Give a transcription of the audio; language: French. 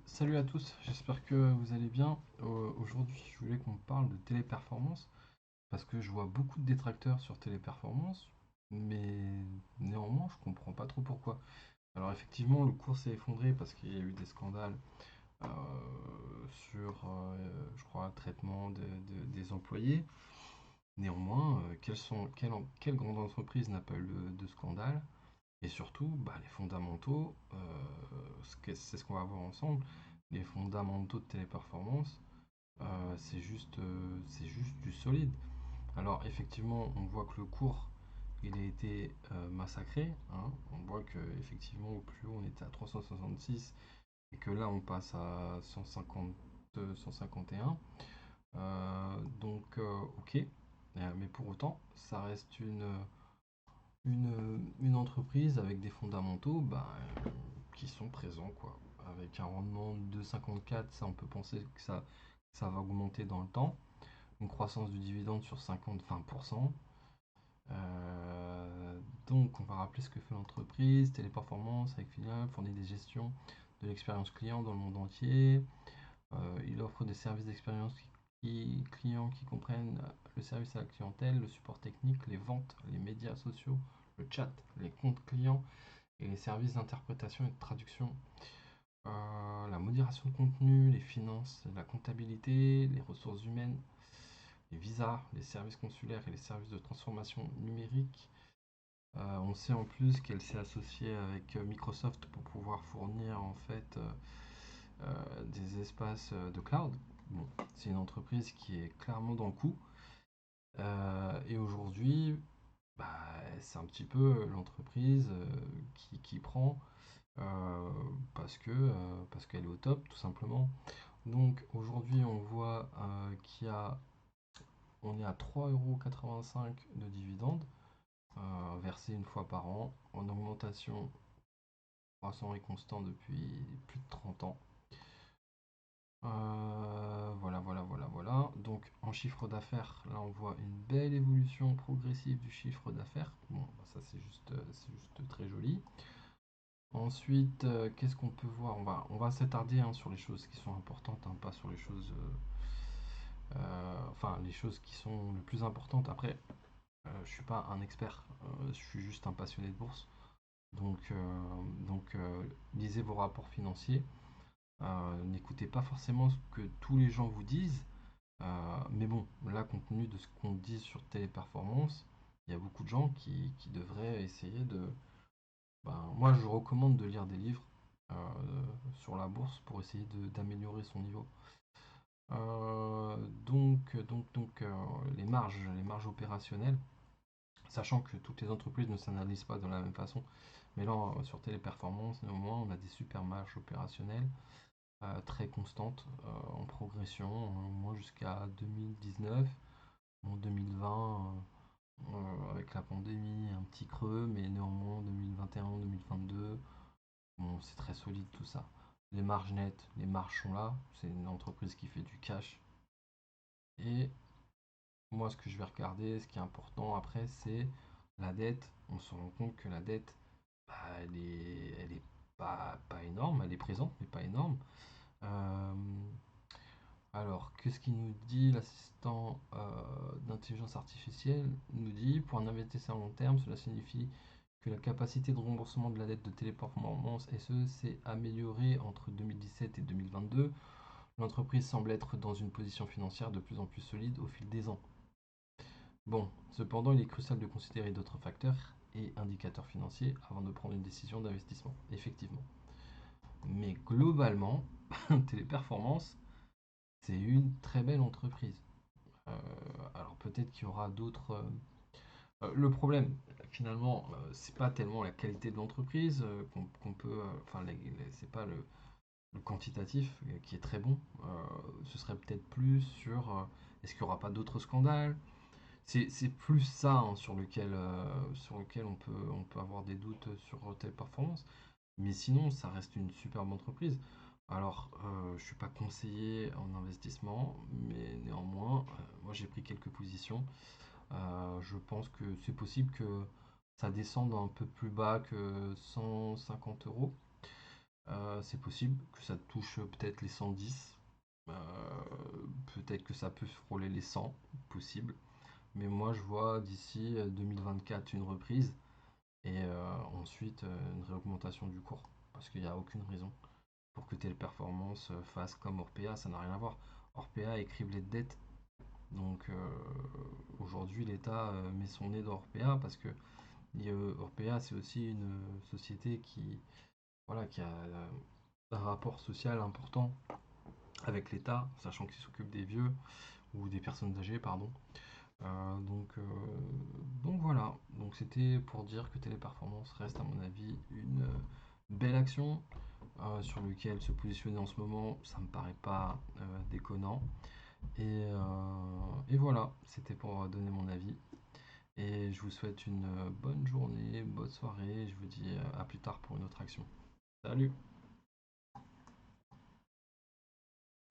Salut à tous, j'espère que vous allez bien. Aujourd'hui, je voulais qu'on parle de téléperformance parce que je vois beaucoup de détracteurs sur téléperformance, mais néanmoins, je comprends pas trop pourquoi. Alors effectivement, le cours s'est effondré parce qu'il y a eu des scandales sur, je crois, le traitement des employés. Néanmoins, quelle grande entreprise n'a pas eu de scandale? Et surtout, bah, les fondamentaux, c'est ce qu'on va voir ensemble, les fondamentaux de téléperformance, c'est juste du solide. Alors effectivement, on voit que le cours, il a été massacré, hein. On voit que effectivement au plus haut, on était à 366 et que là, on passe à 150, 151. Ok. Mais pour autant, ça reste une entreprise avec des fondamentaux qui sont présents, quoi. Avec un rendement de 2,54, ça on peut penser que ça va augmenter dans le temps. Une croissance du dividende sur 50-20%. Donc on va rappeler ce que fait l'entreprise. Téléperformance avec filiale fournit des gestions de l'expérience client dans le monde entier. Il offre des services d'expérience clients qui comprennent le service à la clientèle, le support technique, les ventes, les médias sociaux, le chat, les comptes clients et les services d'interprétation et de traduction. La modération de contenu, les finances, la comptabilité, les ressources humaines, les visas, les services consulaires et les services de transformation numérique. On sait en plus qu'elle s'est associée avec Microsoft pour pouvoir fournir en fait des espaces de cloud. Bon, c'est une entreprise qui est clairement dans le coup. Et aujourd'hui, bah, c'est un petit peu l'entreprise qui prend parce qu'elle est au top, tout simplement. Donc aujourd'hui, on voit on est à 3,85 € de dividendes versés une fois par an, en augmentation croissant et constant depuis plus de 30 ans. Voilà. Donc en chiffre d'affaires, là on voit une belle évolution progressive du chiffre d'affaires. Bon, bah, ça c'est juste très joli. Ensuite, qu'est-ce qu'on peut voir? On va s'attarder hein, sur les choses qui sont importantes, hein, pas sur les choses, enfin les choses qui sont les plus importantes. Après, je suis pas un expert, je suis juste un passionné de bourse. Donc, lisez vos rapports financiers. N'écoutez pas forcément ce que tous les gens vous disent. Mais bon, là, compte tenu de ce qu'on dit sur Téléperformance, il y a beaucoup de gens qui devraient essayer de. Ben, moi, je recommande de lire des livres sur la bourse pour essayer d'améliorer son niveau. Les marges opérationnelles, sachant que toutes les entreprises ne s'analysent pas de la même façon. Mais là, sur Téléperformance, néanmoins, on a des super marges opérationnelles très constantes en progression, au moins jusqu'à 2019. En 2020, avec la pandémie, un petit creux, mais néanmoins 2021, 2022, bon, c'est très solide tout ça. Les marges nettes, les marges sont là, c'est une entreprise qui fait du cash. Et moi, ce que je vais regarder, ce qui est important après, c'est la dette. On se rend compte que la dette, bah, elle est pas énorme, elle est présente, mais pas énorme. Euh, alors, qu'est-ce qu'il nous dit l'assistant d'intelligence artificielle? Il nous dit, pour un investisseur à long terme, cela signifie que la capacité de remboursement de la dette de Téléperformance SE s'est améliorée entre 2017 et 2022. L'entreprise semble être dans une position financière de plus en plus solide au fil des ans. Bon, cependant, il est crucial de considérer d'autres facteurs et indicateurs financiers avant de prendre une décision d'investissement, effectivement. Mais globalement, Téléperformance, c'est une très belle entreprise. Euh, alors peut-être qu'il y aura d'autres. Le problème, finalement, c'est pas tellement la qualité de l'entreprise qu'on peut. Enfin, c'est pas le quantitatif qui est très bon. Ce serait peut-être plus sur est-ce qu'il n'y aura pas d'autres scandales. C'est plus ça hein, sur lequel on peut avoir des doutes sur telle performance. Mais sinon, ça reste une superbe entreprise. Alors, je suis pas conseiller en investissement, mais néanmoins, moi j'ai pris quelques positions. Je pense que c'est possible que ça descende un peu plus bas que 150 euros. C'est possible que ça touche peut-être les 110. euh, Peut-être que ça peut frôler les 100, possible. Mais moi, je vois d'ici 2024 une reprise et ensuite une réaugmentation du cours. Parce qu'il n'y a aucune raison pour que Teleperformance fasse comme Orpea, ça n'a rien à voir. Orpea est criblé de dettes. Donc aujourd'hui, l'État met son nez dans Orpea parce que Orpea, c'est aussi une société qui, voilà, qui a un rapport social important avec l'État, sachant qu'il s'occupe des vieux ou des personnes âgées, pardon. Euh, donc, euh, donc voilà, donc c'était pour dire que Téléperformance reste à mon avis une belle action sur laquelle se positionner en ce moment, ça me paraît pas déconnant. Et voilà, c'était pour donner mon avis. Et je vous souhaite une bonne journée, bonne soirée. Je vous dis à plus tard pour une autre action. Salut!